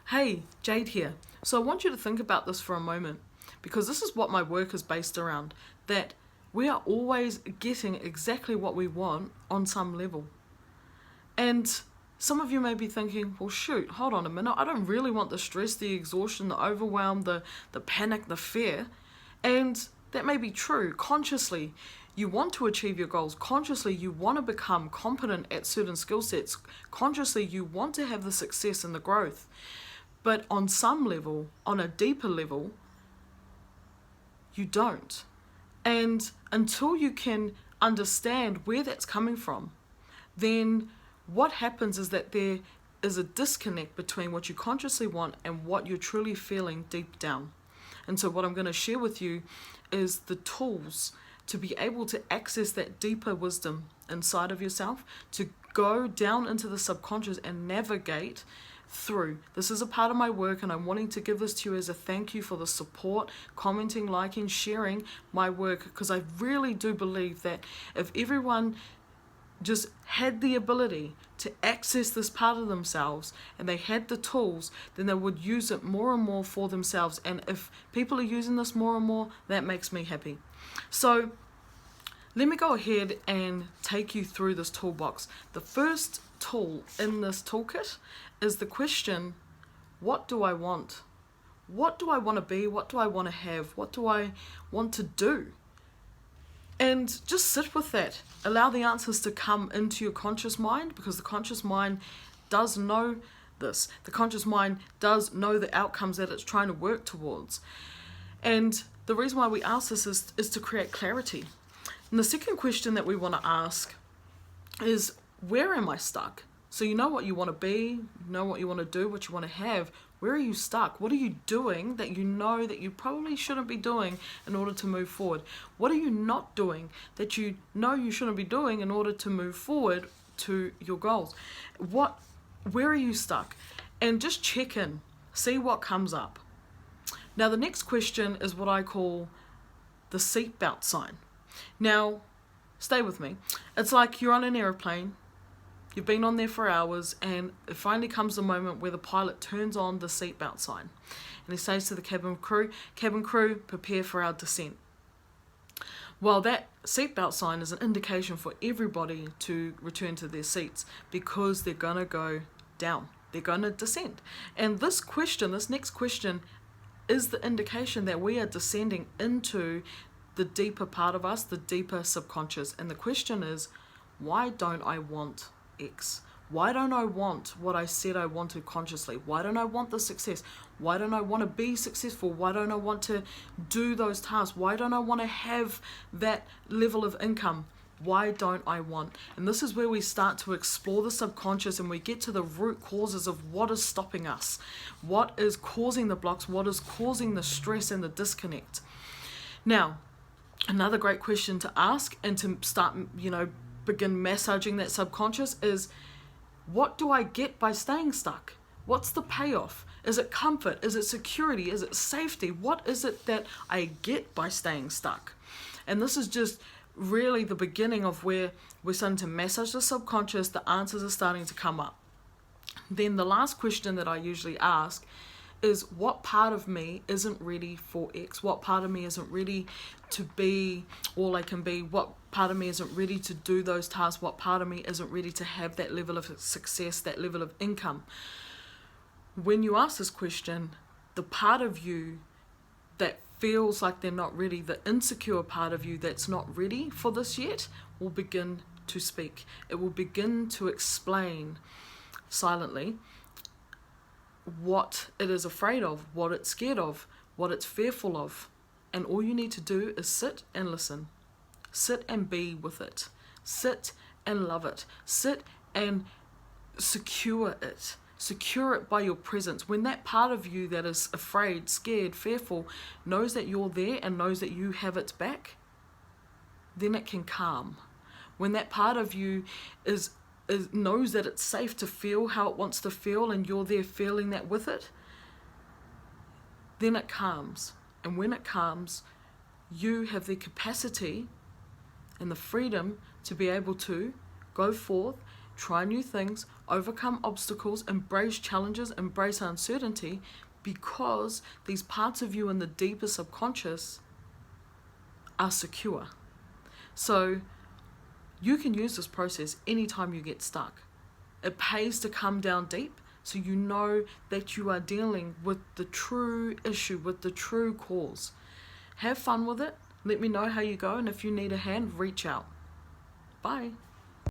Hey, Jade here. So I want you to think about this for a moment because this is what my work is based around, that we are always getting exactly what we want on some level. And some of you may be thinking, well shoot, hold on a minute, I don't really want the stress, the exhaustion, the overwhelm, the panic, the fear. And that may be true. Consciously, you want to achieve your goals. Consciously, you want to become competent at certain skill sets. Consciously, you want to have the success and the growth. But on some level, on a deeper level, you don't. And until you can understand where that's coming from, then what happens is that there is a disconnect between what you consciously want and what you're truly feeling deep down. And so what I'm going to share with you is the tools to be able to access that deeper wisdom inside of yourself, to go down into the subconscious and navigate through. This is a part of my work, and I'm wanting to give this to you as a thank you for the support, commenting, liking, sharing my work, because I really do believe that if everyone just had the ability to access this part of themselves and they had the tools, then they would use it more and more for themselves. And if people are using this more and more, that makes me happy. So let me go ahead and take you through this toolbox. The first tool in this toolkit is the question, what do I want? What do I want to be? What do I want to have? What do I want to do? And just sit with that. Allow the answers to come into your conscious mind, because the conscious mind does know this. The conscious mind does know the outcomes that it's trying to work towards. And the reason why we ask this is to create clarity. And the second question that we want to ask is, where am I stuck? So you know what you want to be, you know what you want to do, what you want to have. Where are you stuck? What are you doing that you know that you probably shouldn't be doing in order to move forward? What are you not doing that you know you shouldn't be doing in order to move forward to your goals? Where are you stuck? And just check in, see what comes up. Now the next question is what I call the seatbelt sign. Now, stay with me. It's like you're on an airplane. You've been on there for hours, and it finally comes the moment where the pilot turns on the seatbelt sign. And he says to the cabin crew, prepare for our descent. Well, that seatbelt sign is an indication for everybody to return to their seats, because they're going to go down. They're going to descend. And this next question, is the indication that we are descending into the deeper part of us, the deeper subconscious. And the question is, why don't I want X? Why don't I want what I said I wanted consciously? Why don't I want the success? Why don't I want to be successful? Why don't I want to do those tasks? Why don't I want to have that level of income? Why don't I want? And this is where we start to explore the subconscious, and we get to the root causes of what is stopping us, what is causing the blocks, what is causing the stress and the disconnect. Now, another great question to ask and to start, begin massaging that subconscious is, what do I get by staying stuck? What's the payoff? Is it comfort? Is it security? Is it safety? What is it that I get by staying stuck? And this is just really the beginning of where we're starting to massage the subconscious. The answers are starting to come up. Then the last question that I usually ask is, what part of me isn't ready for X? What part of me isn't ready to be all I can be? What part of me isn't ready to do those tasks? What part of me isn't ready to have that level of success, that level of income? When you ask this question, the part of you that feels like they're not ready, the insecure part of you that's not ready for this yet, will begin to speak. It will begin to explain silently what it is afraid of, what it's scared of, what it's fearful of. And all you need to do is sit and listen. Sit and be with it. Sit and love it. Sit and secure it. Secure it by your presence. When that part of you that is afraid, scared, fearful knows that you're there and knows that you have its back, then it can calm. When that part of you knows that it's safe to feel how it wants to feel, and you're there feeling that with it, then it calms. And when it calms, you have the capacity and the freedom to be able to go forth, try new things, overcome obstacles, embrace challenges, embrace uncertainty, because these parts of you in the deeper subconscious are secure. So you can use this process anytime you get stuck. It pays to come down deep so you know that you are dealing with the true issue, with the true cause. Have fun with it. Let me know how you go, and if you need a hand, reach out. Bye.